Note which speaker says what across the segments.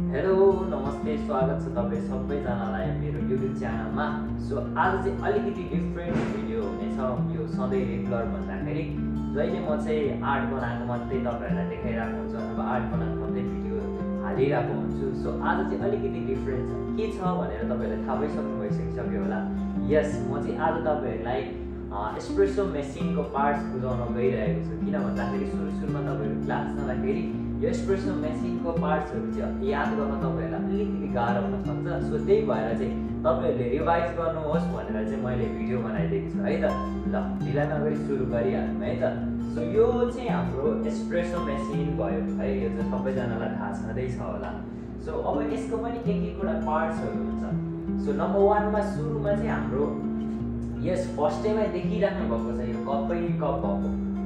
Speaker 1: Hello नमस्ते, स्वागत छ तपाईँ सबैजनालाई मेरो युट्युब च्यानलमा। सो आज चाहिँ अलिकति डिफ्रेन्ट भिडियो हुनेछ। यो सधैँ रेगुलर भन्दाखेरि जहिले म चाहिँ आर्ट बनाएको मात्रै तपाईँहरूलाई देखाइरहेको हुन्छु अथवा आर्ट बनाएको मात्रै भिडियो हालिरहेको हुन्छु। सो आज चाहिँ अलिकति डिफ्रेन्ट छ। के छ भनेर तपाईँहरूले थाहा भइसक्नु भइसकिसक्यो होला। यस, म चाहिँ आज तपाईँहरूलाई एस्प्रेसो मेसिनको पार्ट्स बुझाउन गइरहेको छु। किन भन्दाखेरि सुरुमा तपाईँहरू क्लास जाँदाखेरि यो एस्प्रेसो मेसिनको पार्ट्सहरू चाहिँ याद गर्न तपाईँहरूलाई अलिकति गाह्रो हुनसक्छ। सो त्यही भएर चाहिँ तपाईँहरूले रिभाइज गर्नुहोस् भनेर चाहिँ मैले भिडियो बनाइदिएको छु है त। ल ढिला नगरी सुरु गरिहालौँ है त। सो यो चाहिँ हाम्रो एस्प्रेसो मेसिन भयो है। यो चाहिँ सबैजनालाई थाहा छँदैछ होला। सो अब यसको पनि एक एकवटा पार्ट्सहरू हुन्छ। सो नम्बर 1 मा सुरुमा चाहिँ हाम्रो यस फर्स्टैमा देखिराख्नु भएको छ यो कप भएको।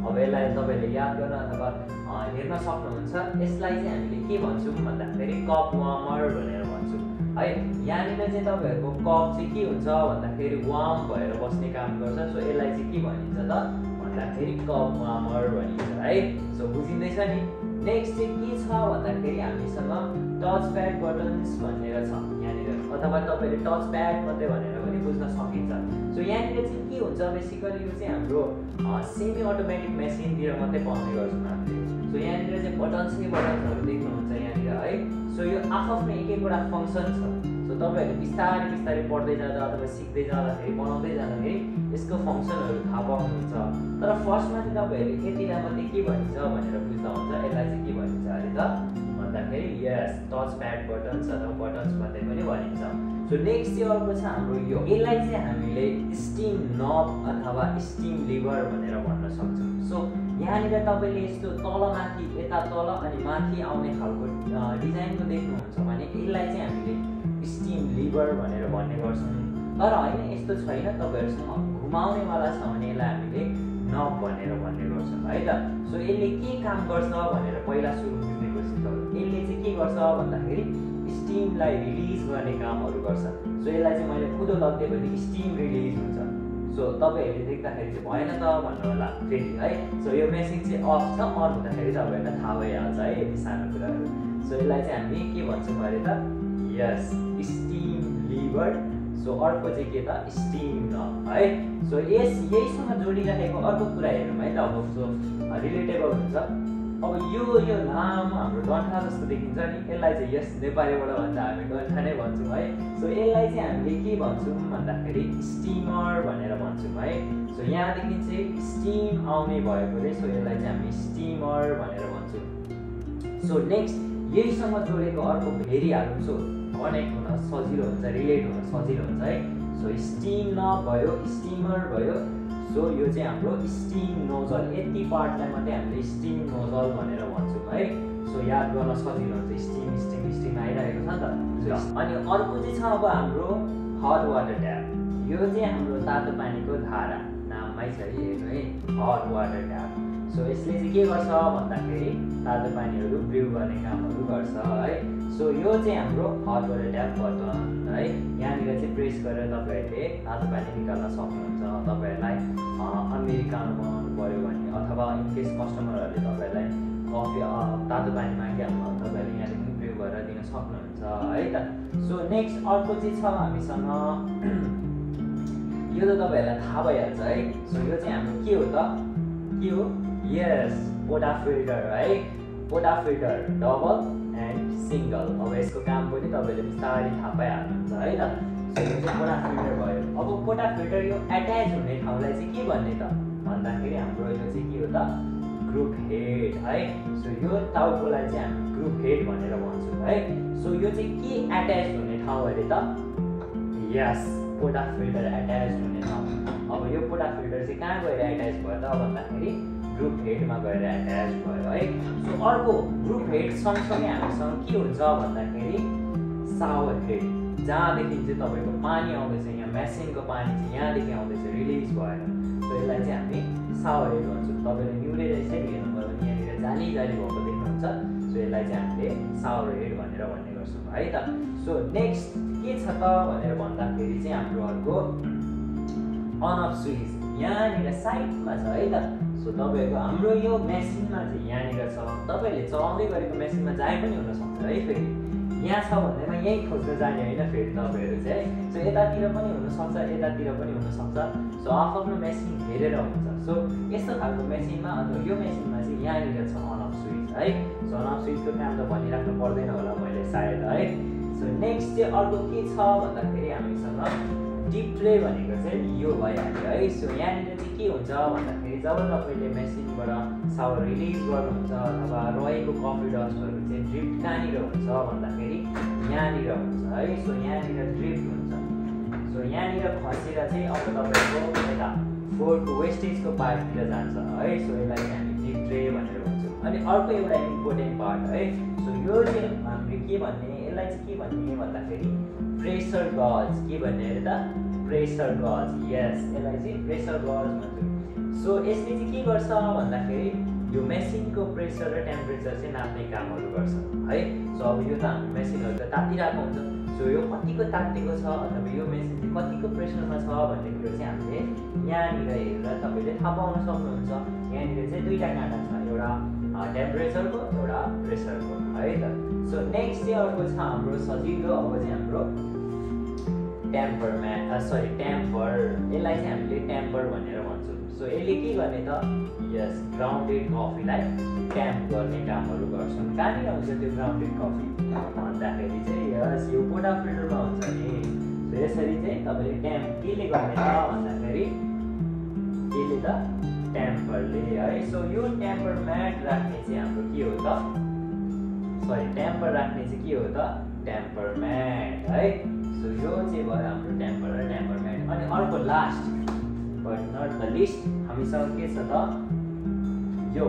Speaker 1: अब यसलाई तपाईँले याद गर्न अथवा हेर्न सक्नुहुन्छ। यसलाई चाहिँ हामीले के भन्छौँ भन्दाखेरि कप वार्मर भनेर भन्छौँ है। यहाँनिर चाहिँ तपाईँहरूको कप चाहिँ के हुन्छ भन्दाखेरि वार्म भएर बस्ने काम गर्छ। सो यसलाई चाहिँ के भनिन्छ त भन्दाखेरि कप वार्मर भनिन्छ है। सो बुझिँदैछ नि। नेक्स्ट चाहिँ के छ भन्दाखेरि हामीसँग टच प्याड बटन्स भनेर छ यहाँनिर, अथवा तपाईँले टच प्याड मात्रै भनेर पनि बुझ्न सकिन्छ। सो यहाँनिर चाहिँ के हुन्छ बेसिकली यो चाहिँ हाम्रो सेमी अटोमेटिक मेसिनतिर मात्रै पाउने गर्छौँ हामीले। सो यहाँनिर चाहिँ बटन्सहरू देख्नुहुन्छ यहाँनिर है। सो यो आफ्नै एक एकवटा फङ्सन छ। सो तपाईँहरूले बिस्तारै पढ्दै जाँदा अथवा सिक्दै जाँदाखेरि बनाउँदै जाँदाखेरि यसको फङ्सनहरू थाहा पाउनुहुन्छ। तर फर्स्टमा चाहिँ तपाईँहरूले यतिलाई मात्रै के भनिन्छ भनेर बुझ्दा हुन्छ। यसलाई चाहिँ के भनिन्छ अरे त भन्दाखेरि यस टच प्याड बटन्स अथवा बटन्स भन्दै पनि भनिन्छ। सो नेक्स्ट चाहिँ अर्को छ हाम्रो यो। यसलाई चाहिँ हामीले स्टिम नब अथवा स्टिम लिभर भनेर भन्न सक्छौँ। सो यहाँनिर तपाईँले यस्तो तलमाथि यता तल अनि माथि आउने खालको डिजाइनको देख्नुहुन्छ भने यसलाई चाहिँ हामीले स्टिम लिभर भनेर भन्ने गर्छौँ। तर होइन यस्तो छैन, तपाईँहरूसँग घुमाउनेवाला छ भने यसलाई हामीले नब भनेर भन्ने गर्छौँ है त। सो यसले के काम गर्छ भनेर पहिला सुरु बुझ्ने कोसिस गरौँ। यसले चाहिँ के गर्छ भन्दाखेरि स्टिमलाई रिलिज गर्ने कामहरू गर्छ। सो यसलाई चाहिँ मैले कुदो लगिदिएपछि स्टिम रिलिज हुन्छ। सो तपाईँहरूले देख्दाखेरि चाहिँ भएन त भन्नु होला फेरि है। सो यो मेसिन चाहिँ अफ छ, अन हुँदाखेरि तपाईँहरूलाई थाहा भइहाल्छ है यति सानो कुराहरू। सो यसलाई चाहिँ हामी के भन्छौँ अरे त यस स्टिम लिभर। सो अर्को चाहिँ के त स्टिम नब है। सो यहीसँग जोडिराखेको अर्को कुरा हेरौँ है त। अब सो रिलेटेबल हुन्छ। अब यो लामो हाम्रो डन्ठा जस्तो देखिन्छ नि, यसलाई चाहिँ यस नेपालीबाट भन्दा हामी डन्ठा नै भन्छौँ है। सो यसलाई चाहिँ हामीले के भन्छौँ भन्दाखेरि स्टिमर भनेर भन्छौँ है। सो यहाँदेखि चाहिँ स्टिम आउने भएकोले सो यसलाई चाहिँ हामी स्टिमर भनेर भन्छौँ। सो नेक्स्ट यहीसँग जोडेको अर्को भेरिहालौँ। सो कनेक्ट हुन सजिलो हुन्छ, रिलेट हुन सजिलो हुन्छ है। सो स्टिम नब भयो, स्टिमर भयो। सो यो चाहिँ हाम्रो स्टिम नोजल। यति पार्टलाई मात्रै हामीले स्टिम नोजल भनेर भन्छौँ है। सो याद गर्न सजिलो हुन्छ। स्टिम आइरहेको छ नि त। अनि अर्को चाहिँ छ अब हाम्रो हट वाटर ट्याप। यो चाहिँ हाम्रो तातो पानीको धारा नाममै छ हेर्नु है, हट वाटर ट्याप। सो यसले चाहिँ के गर्छ भन्दाखेरि तातो पानीहरू ब्रिउ गर्ने कामहरू गर्छ है। सो यो चाहिँ हाम्रो हट वाटर ट्याप बटन है। यहाँनिर चाहिँ प्रेस गरेर तपाईँहरूले तातो पानी निकाल्न सक्नुहुन्छ। तपाईँहरूलाई अमेरिकानो बनाउनु पऱ्यो भने अथवा इनकेस कस्टमरहरूले तपाईँहरूलाई कफी तातो पानी मागिहाल्नु तपाईँहरूले यहाँदेखि ब्रिउ गरेर दिन सक्नुहुन्छ है त। सो नेक्स्ट अर्को चाहिँ छ हामीसँग यो त तपाईँहरूलाई थाहा भइहाल्छ है। सो यो चाहिँ हाम्रो के हो त के हो यस पोटाफिल्टर है। पोटाफिल्टर डबल एन्ड सिङ्गल। अब यसको काम पनि तपाईँले बिस्तारै थाहा पाइहाल्नुहुन्छ है त। सो यो चाहिँ पोटाफिल्टर भयो। अब पोटाफिल्टर यो एट्याच हुने ठाउँलाई चाहिँ के भन्ने त भन्दाखेरि हाम्रो यो चाहिँ के हो त ग्रुप हेड है। सो यो टाउकोलाई चाहिँ हामी ग्रुप हेड भनेर भन्छौँ है। सो यो चाहिँ के एट्याच हुने ठाउँ अरे त यस पोटाफिल्टर एट्याच हुने ठाउँ। अब यो पोटाफिल्टर चाहिँ कहाँ गएर एट्याच भयो त भन्दाखेरि ग्रुप हेडमा गएर एट्याच भयो है। सो अर्को ग्रुप हेड सँगसँगै हामीसँग के हुन्छ भन्दाखेरि सावर हेड, जहाँदेखि चाहिँ तपाईँको पानी आउँदैछ, यहाँ मेसिनको पानी चाहिँ यहाँदेखि आउँदैछ, रिलिज भएर। सो यसलाई चाहिँ हामी सावर हेड भन्छौँ। तपाईँले न्युरे यसरी हेर्नुभयो भने यहाँनिर जाली भएको देख्नुहुन्छ। सो यसलाई चाहिँ हामीले सावर हेड भनेर भन्ने गर्छौँ है त। सो नेक्स्ट के छ त भनेर भन्दाखेरि चाहिँ हाम्रो अर्को अन अफ स्विच यहाँनिर साइडमा छ है त। सो तपाईँको हाम्रो यो मेसिनमा चाहिँ यहाँनिर छ। तपाईँले चलाउँदै गरेको मेसिनमा जहाँ पनि हुनसक्छ है। फेरि यहाँ छ भन्दैमा यहीँ खोज्न जाने होइन फेरि तपाईँहरू चाहिँ सो यतातिर पनि हुनसक्छ यतातिर पनि हुनसक्छ सो आफ्नो मेसिन हेरेर हुन्छ सो यस्तो खालको मेसिनमा अथवा यो मेसिनमा चाहिँ यहाँनिर छ अन अफ स्विच है सो अन अफ स्विचको काम त भनिराख्नु पर्दैन होला मैले सायद है सो नेक्स्ट चाहिँ अर्को के छ भन्दाखेरि हामीसँग डिप ट्रे भनेको चाहिँ यो भइहाल्यो है सो यहाँनिर चाहिँ के हुन्छ भन्दाखेरि जब तपाईँले मेसिनबाट सावर रिलिज गर्नुहुन्छ अथवा रहेको कफी डस्टहरू चाहिँ ड्रिफ्ट कहाँनिर हुन्छ भन्दाखेरि यहाँनिर हुन्छ है सो यहाँनिर ड्रिफ्ट हुन्छ सो यहाँनिर खसेर चाहिँ अब तपाईँको यता फ्लोरको वेस्टेजको पार्टतिर जान्छ है सो यसलाई हामी डिप ट्रे भनेर भन्छौँ अनि अर्को एउटा इम्पोर्टेन्ट पार्ट है सो यो चाहिँ हामीले के भन्ने यसलाई चाहिँ के भन्ने भन्दाखेरि प्रेसर गज के भन्ने अरे त प्रेसर गज यस यसलाई चाहिँ प्रेसर गज भन्छौँ सो यसले चाहिँ के गर्छ भन्दाखेरि यो मेसिनको प्रेसर र टेम्परेचर चाहिँ नाप्ने कामहरू गर्छ है सो अब यो त हाम्रो मेसिनहरू त तातिरहेको हुन्छ सो यो कतिको तातिएको छ अथवा यो मेसिन चाहिँ कतिको प्रेसरमा छ भन्ने कुरो चाहिँ हामीले यहाँनिर हेरेर तपाईँले थाहा पाउन सक्नुहुन्छ यहाँनिर चाहिँ दुईवटा काँटा छ एउटा टेम्परेचरको एउटा प्रेसरको है त सो नेक्स्ट चाहिँ अर्को छ हाम्रो सजिलो अब चाहिँ हाम्रो टेम्पर यसलाई चाहिँ हामीले टेम्पर भनेर भन्छौँ सो यसले के गर्ने त यस ग्राउन्डेड कफीलाई ट्याम्प गर्ने कामहरू गर्छौँ कहाँनिर हुन्छ त्यो ग्राउन्डेड कफी भन्दाखेरि चाहिँ यस यो पोटा फिल्टरमा हुन्छ नि सो यसरी चाहिँ तपाईँले ट्याम्प केले गर्ने त भन्दाखेरि केले त ट्याम्परले है सो यो टेम्पर म्याट राख्ने चाहिँ हाम्रो के हो त टेम्पर राख्ने चाहिँ के हो त टेम्पर म्याट है सो यो चाहिँ भयो हाम्रो टेम्पर र टेम्पर म्याट अनि अर्को last but not the least हामीसँग के छ त यो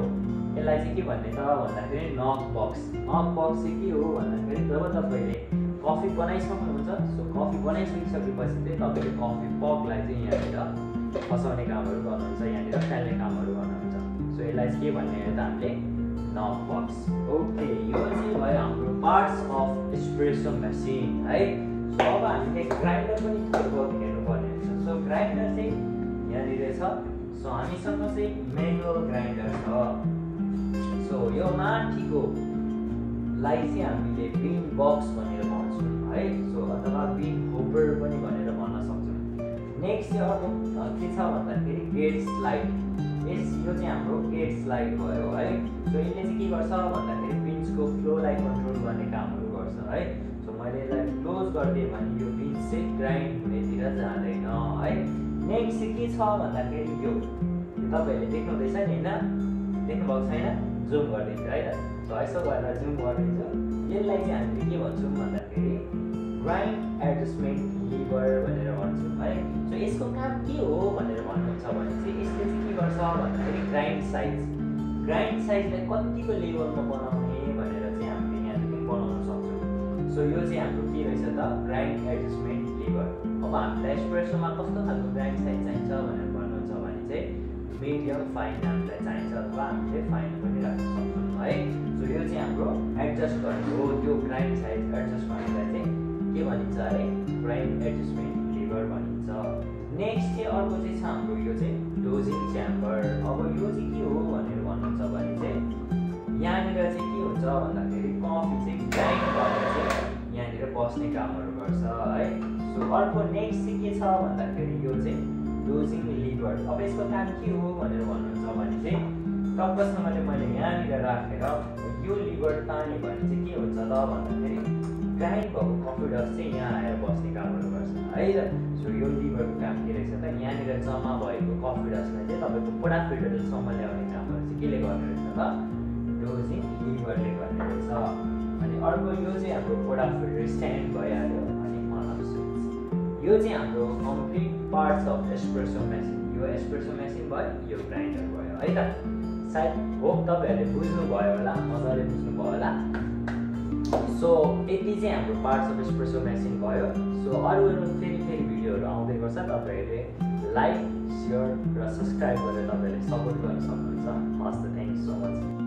Speaker 1: यसलाई चाहिँ के भन्ने त भन्दाखेरि नक बक्स चाहिँ के हो भन्दाखेरि जब तपाईँले कफी बनाइसक्नुहुन्छ सो कफी बनाइसकिसकेपछि चाहिँ तपाईँले कफी पगलाई चाहिँ यहाँनिर फसाउने कामहरू गर्नुहुन्छ यहाँनिर फाल्ने कामहरू गर्नुहुन्छ सो यसलाई चाहिँ के भन्ने त हामीले नक बक्स ओके यो चाहिँ भयो हाम्रो पार्ट्स अफ एस्प्रेसो मेसिन है सो अब हामीले ग्राइन्डर पनि थोरै हेर्नुपर्ने हुन्छ सो ग्राइन्डर चाहिँ यहाँनिर छ सो हामीसँग चाहिँ म्यानुअल ग्राइन्डर छ सो यो माथिकोलाई चाहिँ हामीले बिन बक्स भनेर भन्छौँ है सो अथवा बिन होपर पनि भनेर भन्न सक्छौँ नेक्स्ट चाहिँ अर्को के छ भन्दाखेरि गेट स्लाइड यो चाहिँ हाम्रो गेट स्लाइड भयो है सो यसले चाहिँ के गर्छ भन्दाखेरि बिन्सको फ्लोलाई कन्ट्रोल गर्ने कामहरू गर्छ है सो मैले यसलाई क्लोज गरिदिएँ भने यो बिन्स चाहिँ ग्राइन्ड हुनेतिर जाँदैन है नेक्स्ट चाहिँ के छ भन्दाखेरि यो तपाईँहरूले देख्नुहुँदैछ नि होइन देख्नुभएको छैन जुम गरिदिन्छु है त सो यसो गरेर जुम गरिदिन्छु यसलाई चाहिँ हामीले के भन्छौँ भन्दाखेरि ग्राइन्ड एडजस्टमेन्ट लिभर भनेर भन्छौँ है सो यसको काम के हो भनेर भन्नुहुन्छ भने चाहिँ यसले चाहिँ के गर्छ भन्दाखेरि ग्राइन्ड साइजलाई कतिको लेभलमा बनाउने भनेर चाहिँ हामीले यहाँदेखि बनाउन सक्छौँ सो यो चाहिँ हाम्रो के रहेछ त ग्राइन्ड एडजस्टमेन्ट लिभर अब हामीलाई एस्प्रेसोमा कस्तो खालको ग्राइन्ड साइज चाहिन्छ भनेर भन्नुहुन्छ भने चाहिँ मिडियम फाइन हामीलाई चाहिन्छ अथवा हामीले फाइन पनि राख्न सक्छौँ है सो यो चाहिँ हाम्रो एडजस्ट गर्ने हो त्यो ग्राइन्ड साइज एडजस्ट गर्नलाई चाहिँ के भनिन्छ अरे ग्राइन्ड एडजस्टमेन्ट लिभर भनिन्छ नेक्स्ट चाहिँ अर्को चाहिँ छ हाम्रो यो चाहिँ डोजिङ च्याम्बर अब यो चाहिँ के हो भनेर भन्नुहुन्छ भने चाहिँ यहाँनिर चाहिँ के हुन्छ भन्दाखेरि कफी चाहिँ ग्राइन्ड गरेर चाहिँ यहाँनिर बस्ने कामहरू गर्छ है सो अर्को नेक्स्ट चाहिँ के छ भन्दाखेरि यो चाहिँ डोजिङ लिभर अब यसको काम के हो भनेर भन्नुहुन्छ भने चाहिँ टक्कसँगले मैले यहाँनिर राखेर यो लिभर ताने भने चाहिँ के हुन्छ त भन्दाखेरि ग्राइन्ड भएको कफी डस्ट चाहिँ यहाँ आएर बस्ने कामहरू गर्छ है त सो यो लिभरको काम के रहेछ त यहाँनिर जम्मा भएको कफी डस्टलाई चाहिँ तपाईँको पोडा फिल्टरसम्म ल्याउने कामहरू चाहिँ केले गर्ने रहेछ त डोजिङ लिभरले गर्ने रहेछ अनि अर्को यो चाहिँ हाम्रो पोडा फिल्टर स्ट्यान्ड भइहाल्यो अनि अन अफ स्विच यो चाहिँ हाम्रो complete parts of espresso machine यो एस्प्रेसो मेसिन भयो यो ग्राइन्डर भयो है त सायद होप तपाईँहरूले बुझ्नुभयो होला मजाले बुझ्नुभयो होला सो यति चाहिँ हाम्रो पार्ट्स अफ एस्प्रेसो मेसिन भयो सो अरू फेरि भिडियोहरू आउँदै गर्छ तपाईँहरूले लाइक सेयर र सब्सक्राइब गरेर तपाईँहरूले सपोर्ट गर्न सक्नुहुन्छ हस् त थ्याङ्क यू सो मच